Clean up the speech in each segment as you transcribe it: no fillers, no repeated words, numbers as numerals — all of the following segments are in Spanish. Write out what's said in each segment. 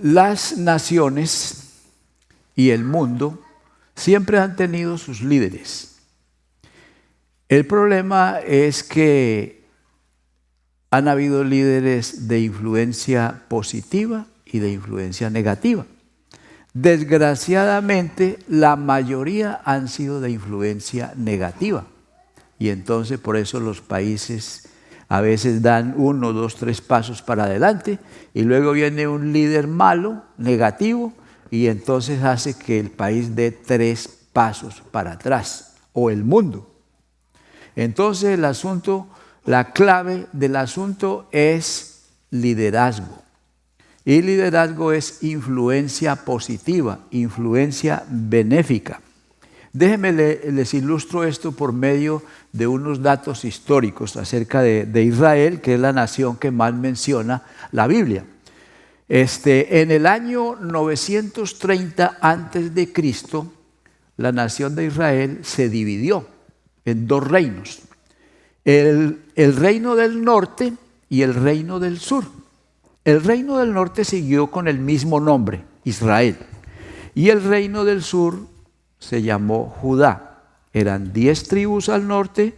Las naciones y el mundo siempre han tenido sus líderes. El problema es que han habido líderes de influencia positiva y de influencia negativa. Desgraciadamente, la mayoría han sido de influencia negativa. Y entonces por eso los países a veces dan 1, 2, 3 pasos para adelante y luego viene un líder malo, negativo, y entonces hace que el país dé 3 pasos para atrás, o el mundo. Entonces el asunto, la clave del asunto es liderazgo. Y liderazgo es influencia positiva, influencia benéfica. Déjenme les ilustro esto por medio de unos datos históricos acerca de Israel, que es la nación que más menciona la Biblia. En el año 930 a.C., la nación de Israel se dividió en 2 reinos. El reino del norte y el reino del sur. El reino del norte siguió con el mismo nombre, Israel. Y el reino del sur se llamó Judá. Eran 10 tribus al norte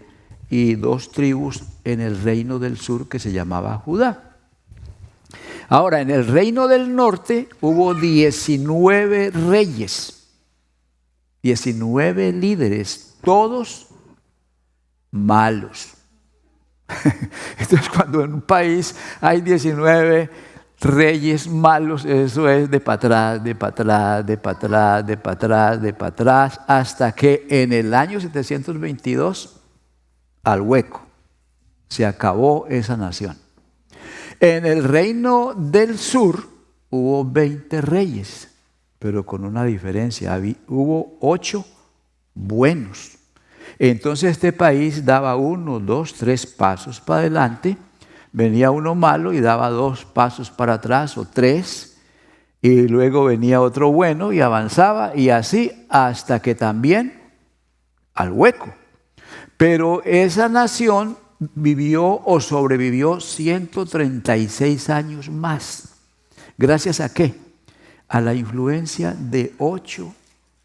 y 2 tribus en el reino del sur que se llamaba Judá. Ahora, en el reino del norte hubo 19 reyes, 19 líderes, todos malos. Entonces, cuando en un país hay 19 reyes malos, eso es de para atrás, de para atrás, de para atrás, de para atrás, de para atrás, hasta que en el año 722, al hueco, se acabó esa nación. En el reino del sur hubo 20 reyes, pero con una diferencia, hubo 8 buenos. Entonces este país daba 1, 2, 3 pasos para adelante, venía uno malo y daba 2 pasos para atrás o 3, y luego venía otro bueno y avanzaba, y así hasta que también al hueco. Pero esa nación vivió o sobrevivió 136 años más. ¿Gracias a qué? A la influencia de 8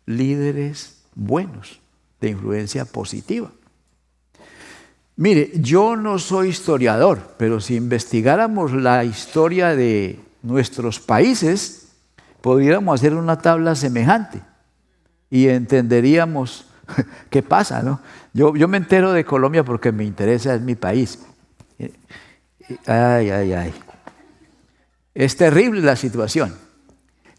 líderes buenos, de influencia positiva. Mire, yo no soy historiador, pero si investigáramos la historia de nuestros países, podríamos hacer una tabla semejante y entenderíamos qué pasa, ¿no? Yo me entero de Colombia porque me interesa, es mi país. Ay. Es terrible la situación.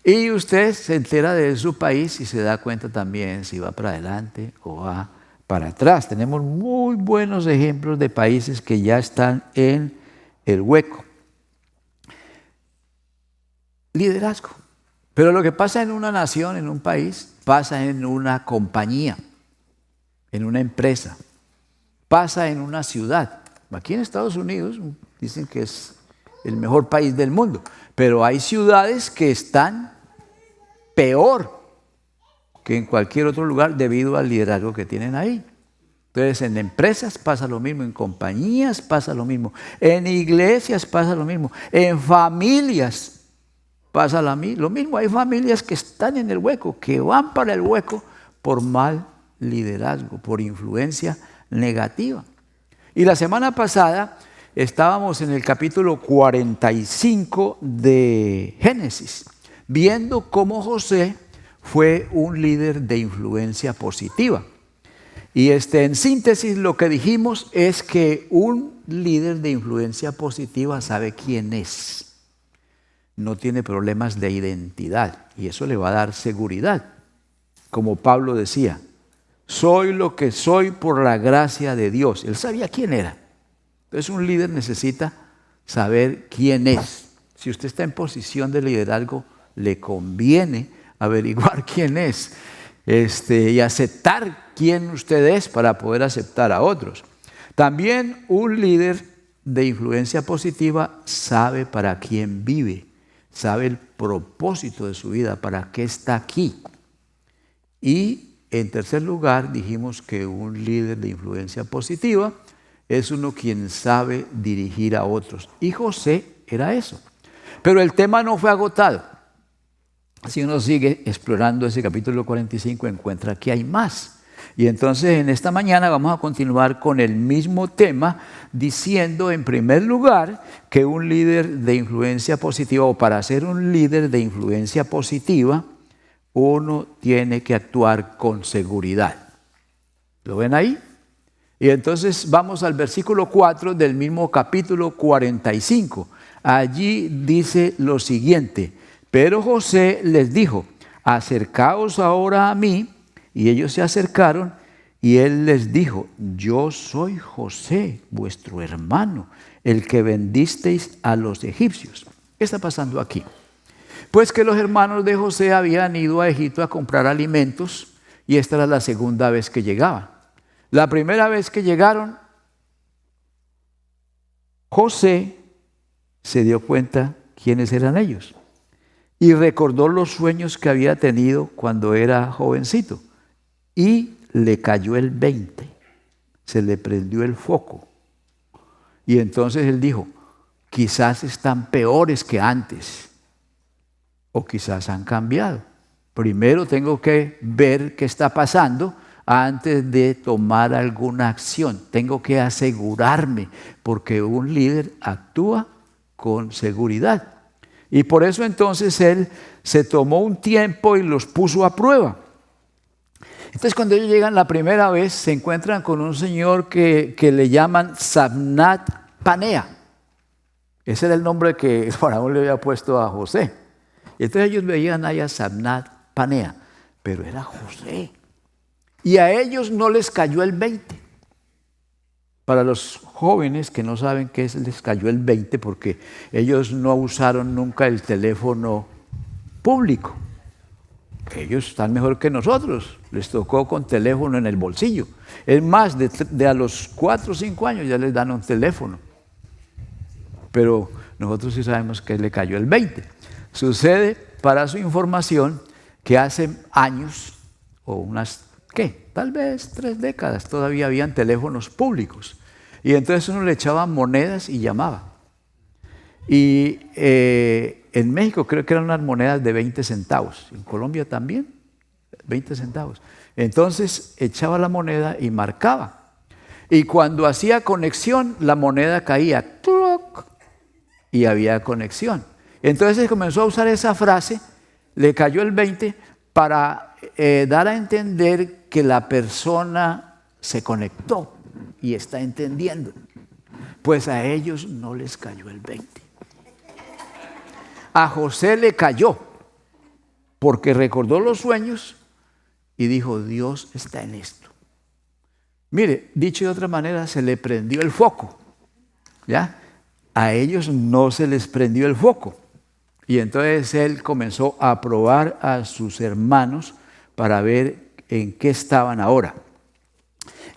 Y usted se entera de su país y se da cuenta también si va para adelante o va para atrás. Tenemos muy buenos ejemplos de países que ya están en el hueco. Liderazgo. Pero lo que pasa en una nación, en un país, pasa en una compañía, en una empresa, pasa en una ciudad. Aquí en Estados Unidos dicen que es el mejor país del mundo, pero hay ciudades que están peor que en cualquier otro lugar debido al liderazgo que tienen ahí. Entonces, en empresas pasa lo mismo, en compañías pasa lo mismo, en iglesias pasa lo mismo, en familias pasa lo mismo. Hay familias que están en el hueco, que van para el hueco por mal liderazgo, por influencia negativa. Y la semana pasada estábamos en el capítulo 45 de Génesis, viendo cómo José fue un líder de influencia positiva. Y en síntesis lo que dijimos es que un líder de influencia positiva sabe quién es. No tiene problemas de identidad y eso le va a dar seguridad. Como Pablo decía, soy lo que soy por la gracia de Dios. Él sabía quién era. Entonces un líder necesita saber quién es. Si usted está en posición de liderazgo, le conviene averiguar quién es y aceptar quién usted es para poder aceptar a otros. También un líder de influencia positiva sabe para quién vive, sabe el propósito de su vida, para qué está aquí. Y en tercer lugar dijimos que un líder de influencia positiva es uno quien sabe dirigir a otros. Y José era eso. Pero el tema no fue agotado. Si uno sigue explorando ese capítulo 45, encuentra que hay más. Y entonces en esta mañana vamos a continuar con el mismo tema, diciendo en primer lugar que un líder de influencia positiva, o para ser un líder de influencia positiva, uno tiene que actuar con seguridad. ¿Lo ven ahí? Y entonces vamos al versículo 4 del mismo capítulo 45. Allí dice lo siguiente: pero José les dijo, acercaos ahora a mí. Y ellos se acercaron y él les dijo, yo soy José, vuestro hermano, el que vendisteis a los egipcios. ¿Qué está pasando aquí? Pues que los hermanos de José habían ido a Egipto a comprar alimentos y esta era la segunda vez que llegaban. La primera vez que llegaron, José se dio cuenta quiénes eran ellos y recordó los sueños que había tenido cuando era jovencito. Y le cayó el 20, se le prendió el foco. Y entonces él dijo, quizás están peores que antes, o quizás han cambiado. Primero tengo que ver qué está pasando antes de tomar alguna acción. Tengo que asegurarme, porque un líder actúa con seguridad. Y por eso entonces él se tomó un tiempo y los puso a prueba. Entonces cuando ellos llegan la primera vez se encuentran con un señor que le llaman Sabnat Panea. Ese era el nombre que el faraón le había puesto a José. Y entonces ellos veían ahí a Sabnat Panea, pero era José. Y a ellos no les cayó el 20. Para los jóvenes que no saben qué es, les cayó el 20 porque ellos no usaron nunca el teléfono público. Ellos están mejor que nosotros, les tocó con teléfono en el bolsillo. Es más, de a los 4 o 5 años ya les dan un teléfono. Pero nosotros sí sabemos que le cayó el 20. Sucede, para su información, que hace años, o unas, tal vez 3 décadas, todavía habían teléfonos públicos. Y entonces uno le echaba monedas y llamaba. Y en México creo que eran unas monedas de 20 centavos. En Colombia también, 20 centavos. Entonces echaba la moneda y marcaba. Y cuando hacía conexión, la moneda caía. ¡Cloc! Y había conexión. Entonces comenzó a usar esa frase, le cayó el 20, para dar a entender que la persona se conectó y está entendiendo. Pues a ellos no les cayó el 20. A José le cayó, porque recordó los sueños y dijo, Dios está en esto. Mire, dicho de otra manera, se le prendió el foco, ¿ya? A ellos no se les prendió el foco. Y entonces él comenzó a probar a sus hermanos para ver en qué estaban ahora.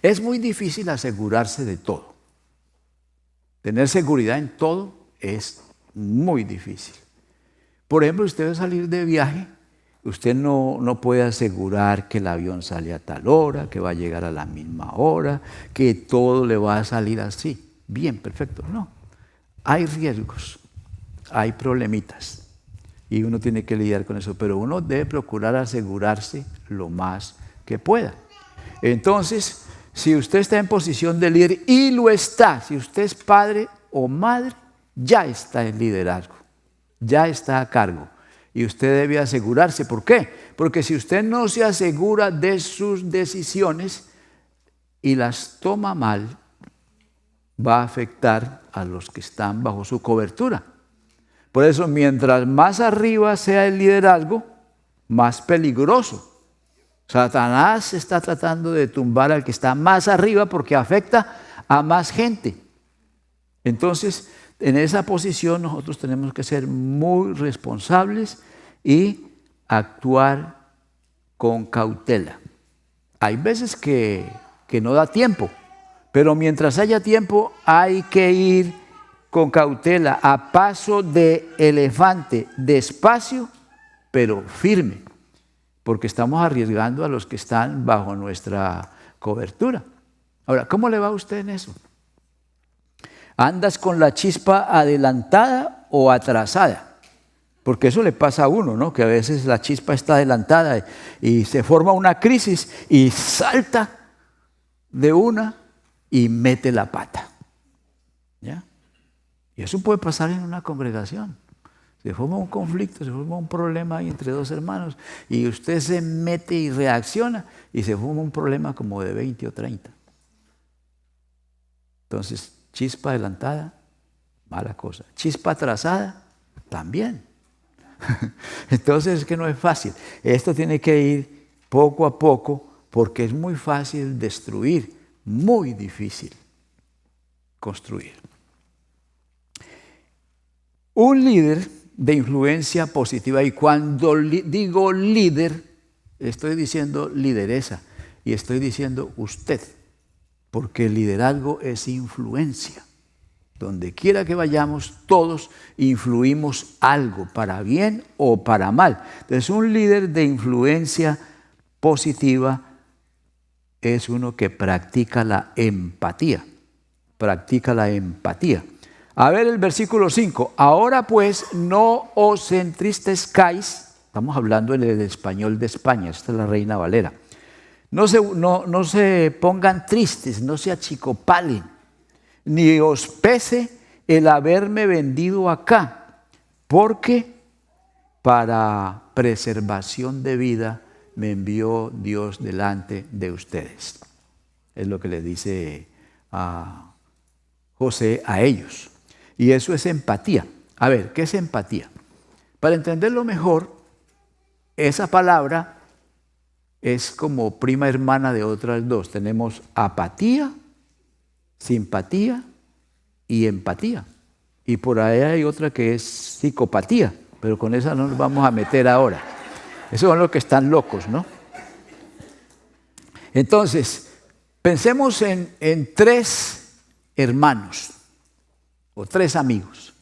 Es muy difícil asegurarse de todo. Tener seguridad en todo es muy difícil. Por ejemplo, usted va a salir de viaje, usted no puede asegurar que el avión sale a tal hora, que va a llegar a la misma hora, que todo le va a salir así. Bien, perfecto. No. Hay riesgos, hay problemitas y uno tiene que lidiar con eso, pero uno debe procurar asegurarse lo más que pueda. Entonces, si usted está en posición de líder y lo está, si usted es padre o madre, ya está en liderazgo. Ya está a cargo y usted debe asegurarse. ¿Por qué? Porque si usted no se asegura de sus decisiones y las toma mal, va a afectar a los que están bajo su cobertura. Por eso, mientras más arriba sea el liderazgo, más peligroso. Satanás está tratando de tumbar al que está más arriba porque afecta a más gente. Entonces, en esa posición nosotros tenemos que ser muy responsables y actuar con cautela. Hay veces que no da tiempo, pero mientras haya tiempo hay que ir con cautela, a paso de elefante, despacio, pero firme, porque estamos arriesgando a los que están bajo nuestra cobertura. Ahora, ¿cómo le va a usted en eso? ¿Andas con la chispa adelantada o atrasada? Porque eso le pasa a uno, ¿no? Que a veces la chispa está adelantada y se forma una crisis y salta de una y mete la pata. ¿Ya? Y eso puede pasar en una congregación. Se forma un conflicto, se forma un problema ahí entre dos hermanos y usted se mete y reacciona y se forma un problema como de 20 o 30. Entonces, chispa adelantada, mala cosa. Chispa atrasada, también. Entonces es que no es fácil. Esto tiene que ir poco a poco porque es muy fácil destruir, muy difícil construir. Un líder de influencia positiva, y cuando digo líder, estoy diciendo lideresa y estoy diciendo usted, porque el liderazgo es influencia. Donde quiera que vayamos, todos influimos algo, para bien o para mal. Entonces, un líder de influencia positiva es uno que practica la empatía. Practica la empatía. A ver el versículo 5. Ahora pues no os entristezcáis. Estamos hablando en el español de España. Esta es la Reina Valera. No se pongan tristes, no se achicopalen, ni os pese el haberme vendido acá, porque para preservación de vida me envió Dios delante de ustedes. Es lo que le dice a José a ellos. Y eso es empatía. A ver, ¿qué es empatía? Para entenderlo mejor, esa palabra es como prima hermana de otras dos. Tenemos apatía, simpatía y empatía. Y por ahí hay otra que es psicopatía, pero con esa no nos vamos a meter ahora. Esos son los que están locos, ¿no? Entonces, pensemos en tres hermanos o tres amigos.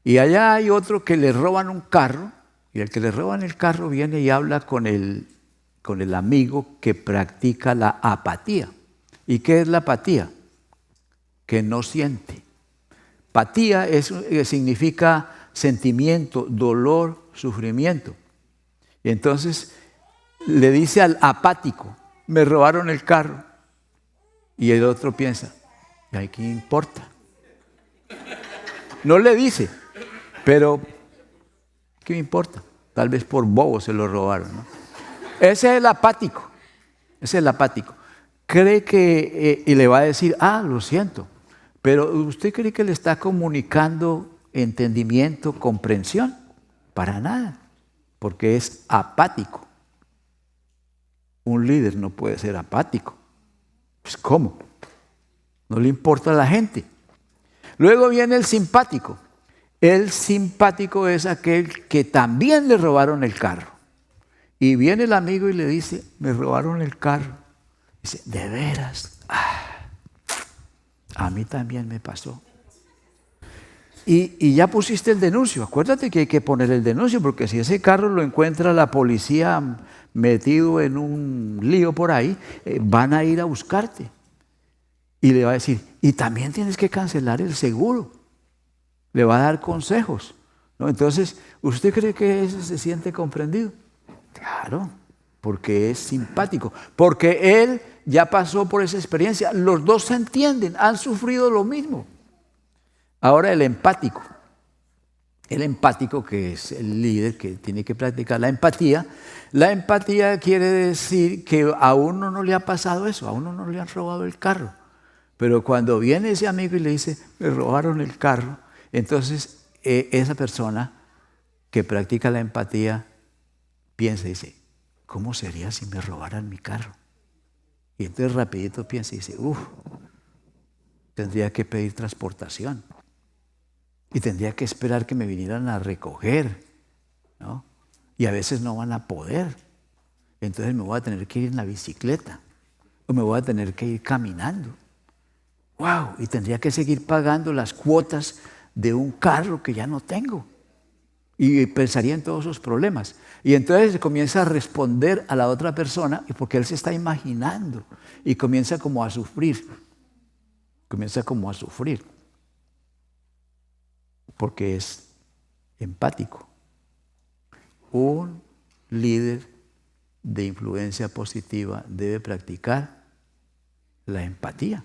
Y allá hay otro que le roban un carro, y el que le roban el carro viene y habla con el amigo que practica la apatía. ¿Y qué es la apatía? Que no siente. Apatía significa sentimiento, dolor, sufrimiento. Y entonces le dice al apático, me robaron el carro. Y el otro piensa, ¿y a qué importa? No le dice, pero ¿qué me importa? Tal vez por bobo se lo robaron, ¿no? Ese es el apático. Ese es el apático. Cree que, y le va a decir, lo siento. Pero ¿usted cree que le está comunicando entendimiento, comprensión? Para nada, porque es apático. Un líder no puede ser apático. Pues ¿cómo? No le importa a la gente. Luego viene el simpático. El simpático es aquel que también le robaron el carro. Y viene el amigo y le dice, me robaron el carro. Dice, ¿de veras? A mí también me pasó. Y ya pusiste el denuncio. Acuérdate que hay que poner el denuncio, porque si ese carro lo encuentra la policía metido en un lío por ahí, van a ir a buscarte. Y le va a decir, y también tienes que cancelar el seguro. Le va a dar consejos, ¿no? Entonces, ¿usted cree que ese se siente comprendido? Claro, porque es simpático, porque él ya pasó por esa experiencia. Los dos se entienden, han sufrido lo mismo. Ahora el empático que es el líder que tiene que practicar la empatía quiere decir que a uno no le ha pasado eso, a uno no le han robado el carro. Pero cuando viene ese amigo y le dice, me robaron el carro, entonces esa persona que practica la empatía piensa y dice, ¿cómo sería si me robaran mi carro? Y entonces rapidito piensa y dice, tendría que pedir transportación. Y tendría que esperar que me vinieran a recoger, ¿no? Y a veces no van a poder. Entonces me voy a tener que ir en la bicicleta o me voy a tener que ir caminando. ¡Wow! Y tendría que seguir pagando las cuotas de un carro que ya no tengo. Y pensaría en todos esos problemas. Y entonces comienza a responder a la otra persona porque él se está imaginando y comienza como a sufrir. Porque es empático. un líder de influencia positiva debe practicar la empatía,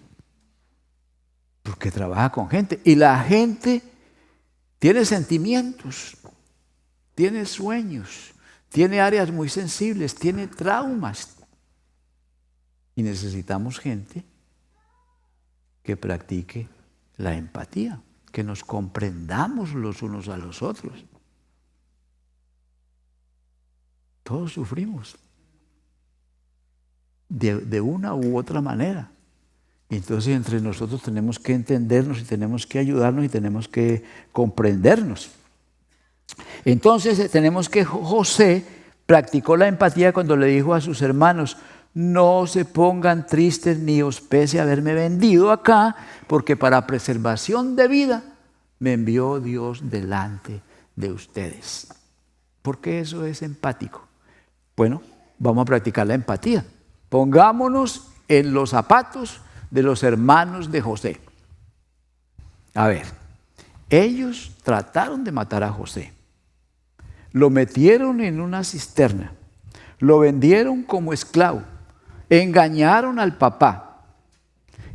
porque trabaja con gente y la gente tiene sentimientos, tiene sueños, tiene áreas muy sensibles, tiene traumas y necesitamos gente que practique la empatía, que nos comprendamos los unos a los otros. Todos sufrimos de una u otra manera. Entonces entre nosotros tenemos que entendernos y tenemos que ayudarnos y tenemos que comprendernos. Entonces tenemos que José practicó la empatía cuando le dijo a sus hermanos: no se pongan tristes ni os pese haberme vendido acá, porque para preservación de vida me envió Dios delante de ustedes. ¿Por qué eso es empático? Bueno, vamos a practicar la empatía. Pongámonos en los zapatos de los hermanos de José. A ver, ellos trataron de matar a José. Lo metieron en una cisterna. Lo vendieron como esclavo. Engañaron al papá.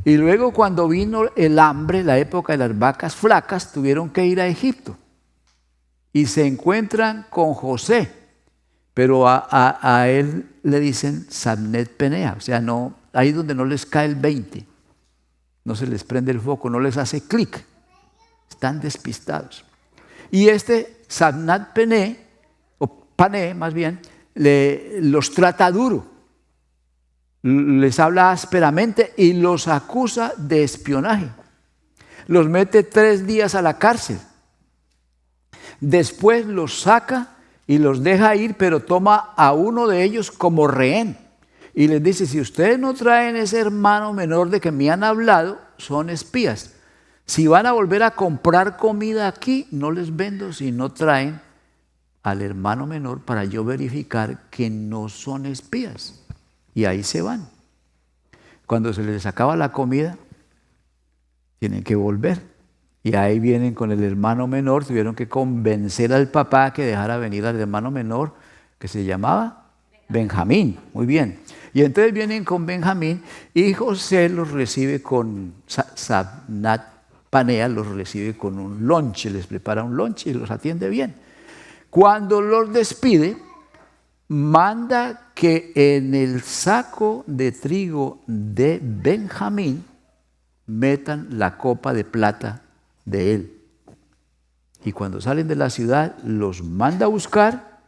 Y luego cuando vino el hambre, la época de las vacas flacas, tuvieron que ir a Egipto. Y se encuentran con José. Pero a él le dicen Sabnet Penea, o sea, no, ahí donde no les cae el 20, no se les prende el foco, no les hace clic, están despistados. Y este Sabnat Penea, o Pané más bien, los trata duro, les habla ásperamente y los acusa de espionaje. Los mete 3 días a la cárcel. Después los saca y los deja ir, pero toma a uno de ellos como rehén. Y les dice: si ustedes no traen ese hermano menor de que me han hablado, son espías. Si van a volver a comprar comida aquí, no les vendo si no traen al hermano menor para yo verificar que no son espías. Y ahí se van. Cuando se les acaba la comida, tienen que volver. Y ahí vienen con el hermano menor, tuvieron que convencer al papá que dejara venir al hermano menor, que se llamaba Benjamín. Muy bien. Y entonces vienen con Benjamín y José los recibe con Sabnat Panea, los recibe con un lonche, les prepara un lonche y los atiende bien. Cuando los despide, manda que en el saco de trigo de Benjamín metan la copa de plata de él. Y cuando salen de la ciudad, los manda a buscar,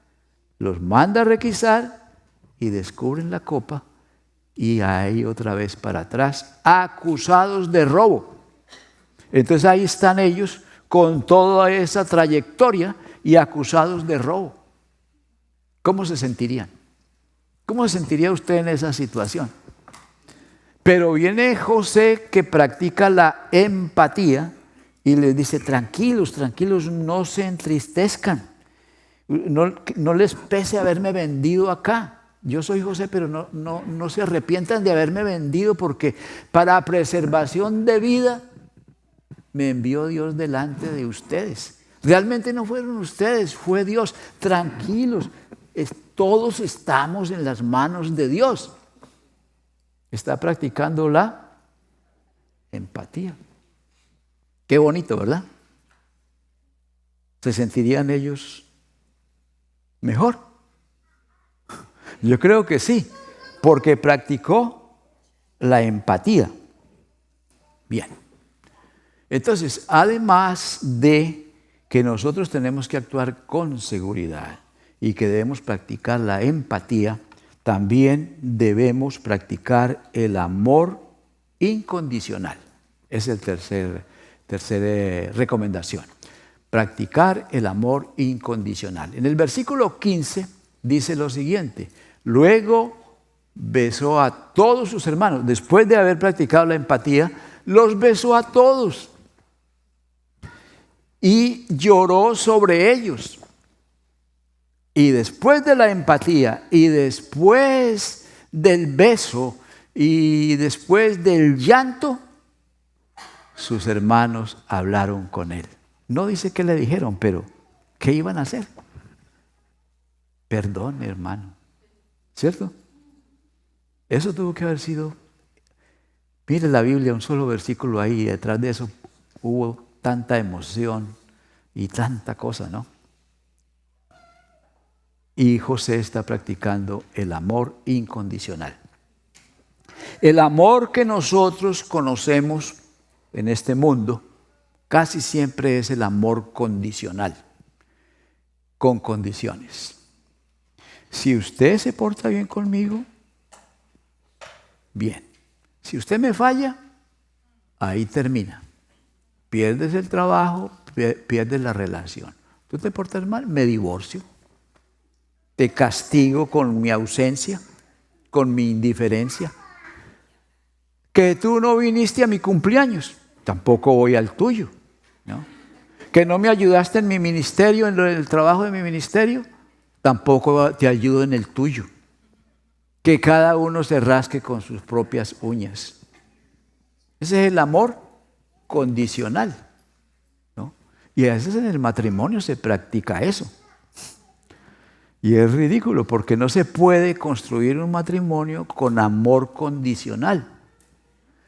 los manda a requisar y descubren la copa y ahí otra vez para atrás, acusados de robo. Entonces ahí están ellos con toda esa trayectoria y acusados de robo. ¿Cómo se sentirían? ¿Cómo se sentiría usted en esa situación? Pero viene José, que practica la empatía, y les dice: tranquilos, tranquilos, no se entristezcan. No les pese haberme vendido acá. Yo soy José, pero no se arrepientan de haberme vendido, porque para preservación de vida me envió Dios delante de ustedes. Realmente no fueron ustedes, fue Dios. Tranquilos, todos estamos en las manos de Dios. Está practicando la empatía. Qué bonito, ¿verdad? ¿Se sentirían ellos mejor? Yo creo que sí, porque practicó la empatía. Bien. Entonces, además de que nosotros tenemos que actuar con seguridad y que debemos practicar la empatía, también debemos practicar el amor incondicional. Es el tercera recomendación. Practicar el amor incondicional. En el versículo 15 dice lo siguiente: luego besó a todos sus hermanos. Después de haber practicado la empatía, los besó a todos y lloró sobre ellos. Y después de la empatía y después del beso y después del llanto, sus hermanos hablaron con él. No dice qué le dijeron, pero ¿qué iban a hacer? perdón, hermano. ¿Cierto? Eso tuvo que haber sido. Mire la Biblia, un solo versículo ahí, y detrás de eso hubo tanta emoción y tanta cosa, ¿no? Y José está practicando el amor incondicional. El amor que nosotros conocemos en este mundo casi siempre es el amor condicional, con condiciones. Si usted se porta bien conmigo, bien. Si usted me falla, ahí termina. Pierdes el trabajo, pierdes la relación. Tú te portas mal, me divorcio. Te castigo con mi ausencia, con mi indiferencia. Que tú no viniste a mi cumpleaños, tampoco voy al tuyo, ¿no? Que no me ayudaste en mi ministerio, en el trabajo de mi ministerio, tampoco te ayudo en el tuyo. Que cada uno se rasque con sus propias uñas. Ese es el amor condicional, ¿no? Y a veces en el matrimonio se practica eso. Y es ridículo porque no se puede construir un matrimonio con amor condicional.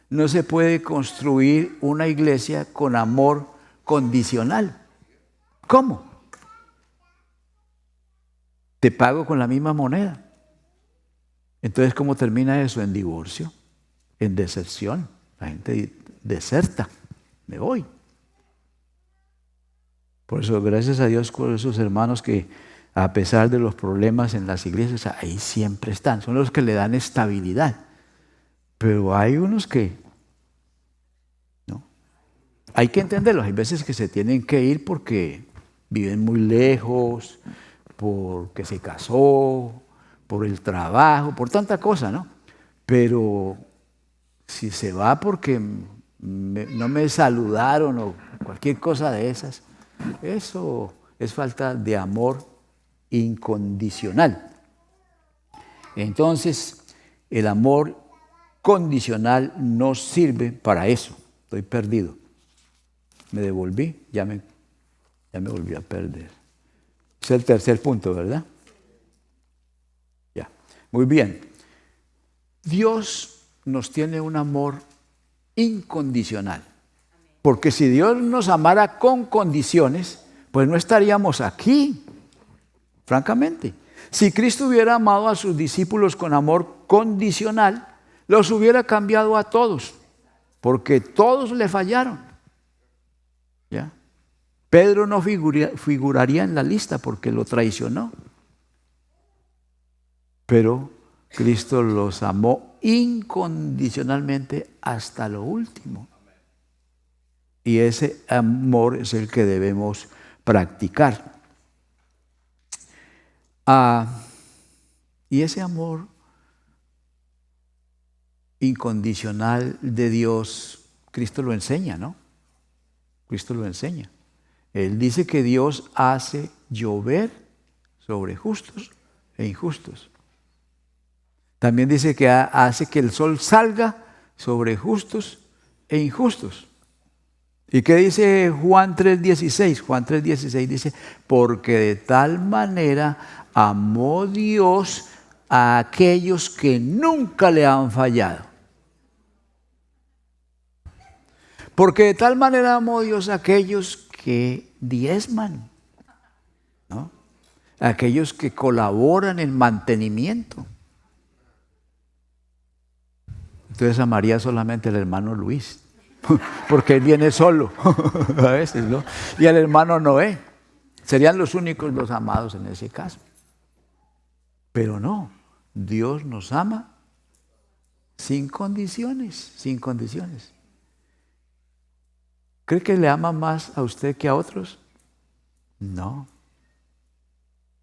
No se puede construir una iglesia con amor condicional. ¿Cómo? Te pago con la misma moneda. Entonces, ¿cómo termina eso? En divorcio, en deserción. La gente deserta, me voy. Por eso, gracias a Dios por esos hermanos que, a pesar de los problemas en las iglesias, ahí siempre están. Son los que le dan estabilidad. Pero hay unos que no. Hay que entenderlos. Hay veces que se tienen que ir porque viven muy lejos, porque se casó, por el trabajo, por tanta cosa, ¿no? Pero si se va porque no me saludaron o cualquier cosa de esas, eso es falta de amor incondicional. Entonces, el amor condicional no sirve para eso. Estoy perdido. Me devolví, ya me volví a perder. Es el tercer punto, ¿verdad? Ya. Muy bien. Dios nos tiene un amor incondicional. Porque si Dios nos amara con condiciones, pues no estaríamos aquí, francamente. Si Cristo hubiera amado a sus discípulos con amor condicional, los hubiera cambiado a todos, porque todos le fallaron. ¿Ya? Pedro no figuraría en la lista porque lo traicionó. Pero Cristo los amó incondicionalmente hasta lo último. Y ese amor es el que debemos practicar. Y ese amor incondicional de Dios, Cristo lo enseña, ¿no? Cristo lo enseña. Él dice que Dios hace llover sobre justos e injustos. También dice que hace que el sol salga sobre justos e injustos. ¿Y qué dice Juan 3:16? Juan 3:16 dice, porque de tal manera amó Dios a aquellos que nunca le han fallado. Porque de tal manera amó Dios a aquellos que diezman, ¿no? Aquellos que colaboran en mantenimiento. Entonces amaría solamente al hermano Luis, porque él viene solo a veces, ¿no? Y al hermano Noé. Serían los únicos los amados en ese caso. Pero no, Dios nos ama sin condiciones, sin condiciones. ¿Cree que le ama más a usted que a otros? No.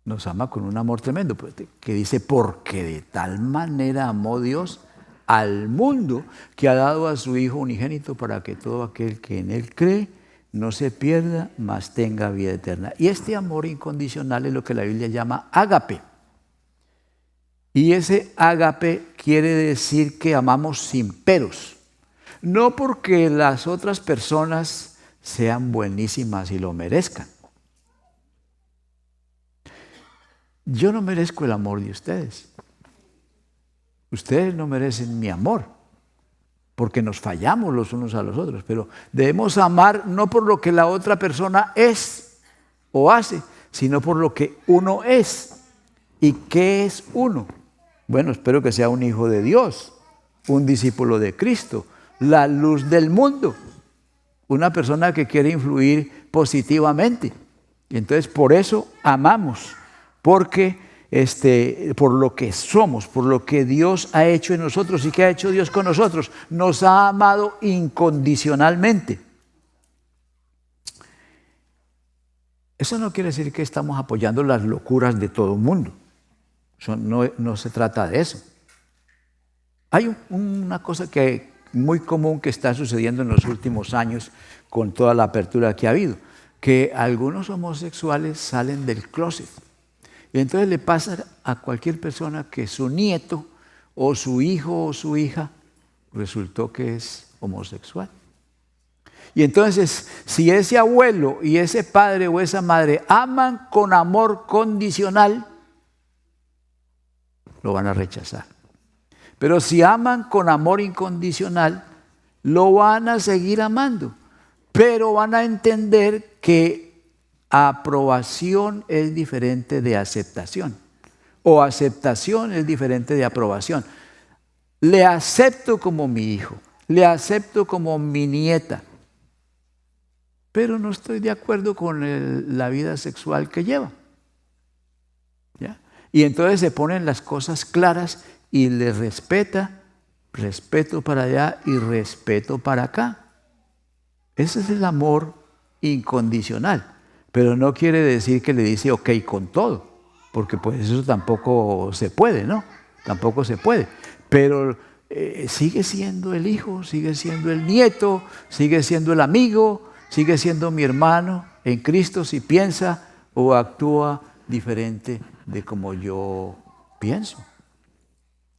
Nos ama con un amor tremendo, que dice, porque de tal manera amó Dios al mundo que ha dado a su Hijo unigénito para que todo aquel que en Él cree no se pierda, mas tenga vida eterna. Y este amor incondicional es lo que la Biblia llama ágape. Y ese ágape quiere decir que amamos sin peros. No porque las otras personas sean buenísimas y lo merezcan. yo no merezco el amor de ustedes. Ustedes no merecen mi amor, porque nos fallamos los unos a los otros, pero debemos amar no por lo que la otra persona es o hace, sino por lo que uno es. ¿Y qué es uno? Bueno, espero que sea un hijo de Dios, un discípulo de Cristo, la luz del mundo, una persona que quiere influir positivamente. Y entonces por eso amamos, porque por lo que somos, por lo que Dios ha hecho en nosotros y que ha hecho Dios con nosotros, nos ha amado incondicionalmente. Eso no quiere decir que estamos apoyando las locuras de todo el mundo. Eso no se trata de eso. Hay una cosa muy común que está sucediendo en los últimos años con toda la apertura que ha habido, que algunos homosexuales salen del closet. Y entonces le pasa a cualquier persona que su nieto o su hijo o su hija resultó que es homosexual. Y entonces, si ese abuelo y ese padre o esa madre aman con amor condicional, lo van a rechazar. Pero si aman con amor incondicional, lo van a seguir amando. Pero van a entender que aprobación es diferente de aceptación. O aceptación es diferente de aprobación. Le acepto como mi hijo, le acepto como mi nieta, pero no estoy de acuerdo con la vida sexual que lleva. ¿Ya? Y entonces se ponen las cosas claras y le respeta, respeto para allá y respeto para acá. Ese es el amor incondicional. Pero no quiere decir que le dice ok con todo, porque pues eso tampoco se puede, ¿no? Tampoco se puede. Pero sigue siendo el hijo, sigue siendo el nieto, sigue siendo el amigo, sigue siendo mi hermano en Cristo si piensa o actúa diferente de como yo pienso.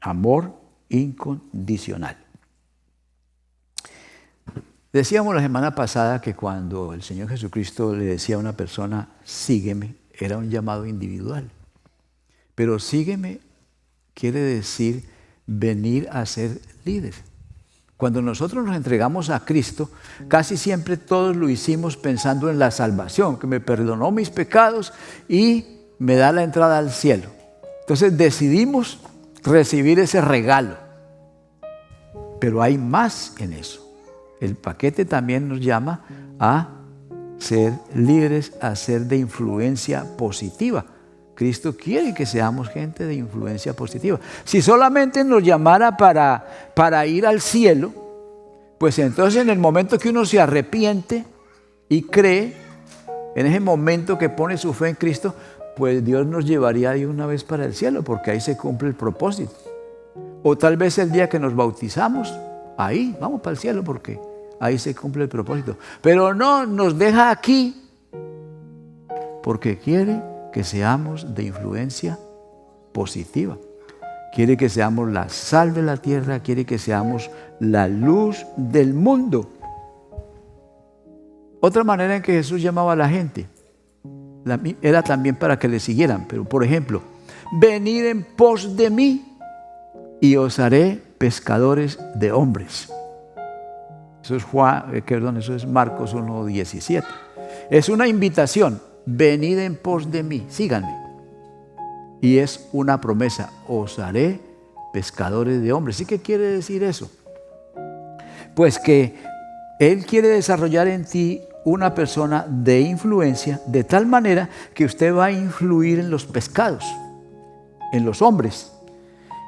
Amor incondicional. Decíamos la semana pasada que cuando el Señor Jesucristo le decía a una persona, sígueme, era un llamado individual. Pero sígueme quiere decir venir a ser líder. Cuando nosotros nos entregamos a Cristo, casi siempre todos lo hicimos pensando en la salvación, que me perdonó mis pecados y me da la entrada al cielo. Entonces decidimos recibir ese regalo. Pero hay más en eso. El paquete también nos llama a ser líderes, a ser de influencia positiva. Cristo quiere que seamos gente de influencia positiva. Si solamente nos llamara para ir al cielo, pues entonces en el momento que uno se arrepiente y cree, en ese momento que pone su fe en Cristo, pues Dios nos llevaría de una vez para el cielo, porque ahí se cumple el propósito. O tal vez el día que nos bautizamos, ahí vamos para el cielo, porque ahí se cumple el propósito. Pero no, nos deja aquí, porque quiere que seamos de influencia positiva. Quiere que seamos la sal de la tierra, quiere que seamos la luz del mundo. Otra manera en que Jesús llamaba a la gente era también para que le siguieran. Pero, por ejemplo, venid en pos de mí y os haré pescadores de hombres. Eso es Marcos 1:17. Es una invitación. Venid en pos de mí, síganme. Y es una promesa, os haré pescadores de hombres. ¿Sí qué quiere decir eso? Pues que Él quiere desarrollar en ti una persona de influencia, de tal manera que usted va a influir en los pescados, en los hombres.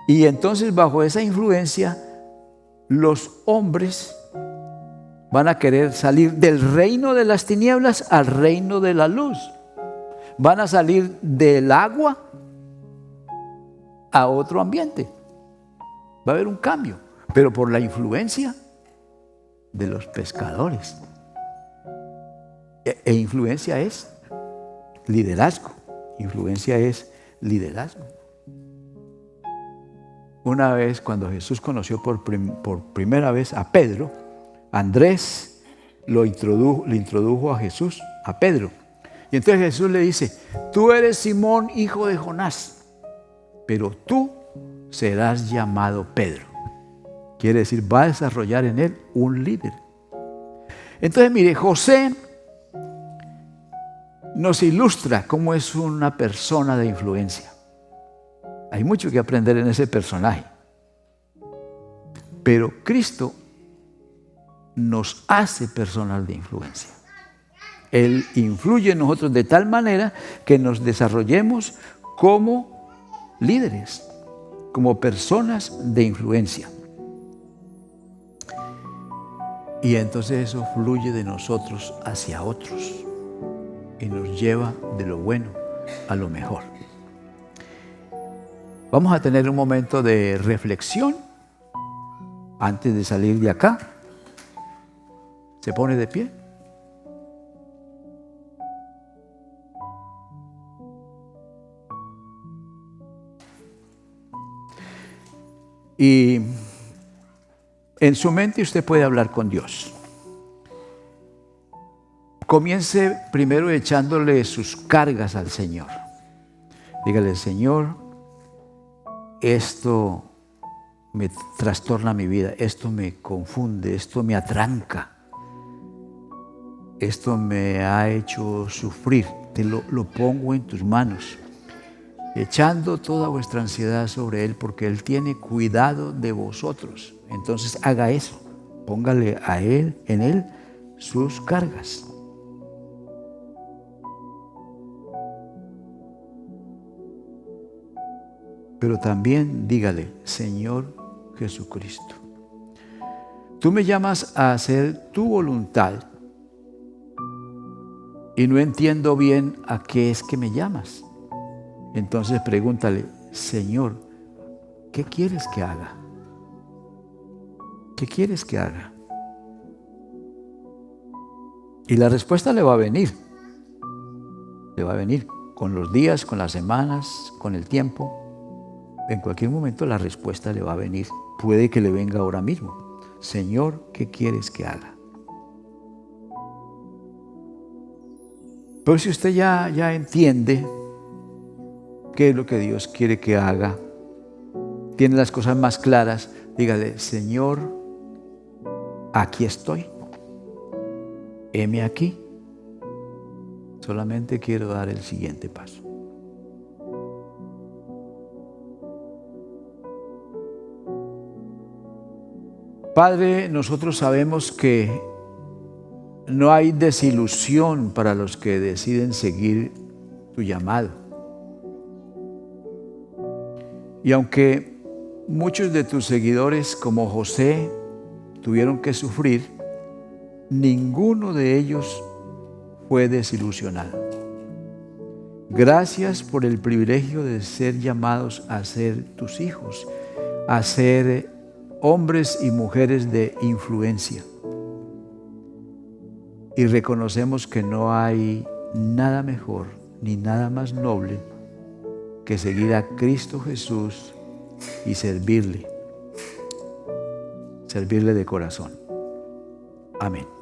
Y entonces bajo esa influencia, los hombres van a querer salir del reino de las tinieblas al reino de la luz. Van a salir del agua a otro ambiente. Va a haber un cambio, pero por la influencia de los pescadores. E influencia es liderazgo. Influencia es liderazgo. Una vez cuando Jesús conoció por primera vez a Pedro, Andrés le introdujo a Jesús, a Pedro. Y Y entonces Jesús le dice, tú eres Simón, hijo de Jonás, pero tú serás llamado Pedro. Quiere decir, va a desarrollar en él un líder. Entonces, mire, José nos ilustra cómo es una persona de influencia. Hay mucho que aprender en ese personaje. Pero Cristo nos hace personas de influencia. Él influye en nosotros de tal manera que nos desarrollemos como líderes, como personas de influencia. Y entonces eso fluye de nosotros hacia otros y nos lleva de lo bueno a lo mejor. Vamos a tener un momento de reflexión antes de salir de acá. ¿Se pone de pie? Y en su mente usted puede hablar con Dios. Comience primero echándole sus cargas al Señor. Dígale, Señor, esto me trastorna mi vida, esto me confunde, esto me atranca, esto me ha hecho sufrir. Te lo pongo en tus manos, echando toda vuestra ansiedad sobre Él, porque Él tiene cuidado de vosotros. Entonces haga eso, póngale a Él, en Él, sus cargas. Pero también dígale, Señor Jesucristo, tú me llamas a hacer tu voluntad y no entiendo bien a qué es que me llamas. Entonces pregúntale, Señor, ¿qué quieres que haga? ¿Qué quieres que haga? Y la respuesta le va a venir. Le va a venir con los días, con las semanas, con el tiempo. En cualquier momento la respuesta le va a venir. Puede que le venga ahora mismo. Señor, ¿qué quieres que haga? Pero si usted ya entiende qué es lo que Dios quiere que haga, tiene las cosas más claras, dígale, Señor, aquí estoy. Heme aquí. Solamente quiero dar el siguiente paso. Padre, nosotros sabemos que no hay desilusión para los que deciden seguir tu llamado. Y aunque muchos de tus seguidores, como José, tuvieron que sufrir, ninguno de ellos fue desilusionado. Gracias por el privilegio de ser llamados a ser tus hijos, a ser hombres y mujeres de influencia. Y reconocemos que no hay nada mejor ni nada más noble que seguir a Cristo Jesús y servirle de corazón. Amén.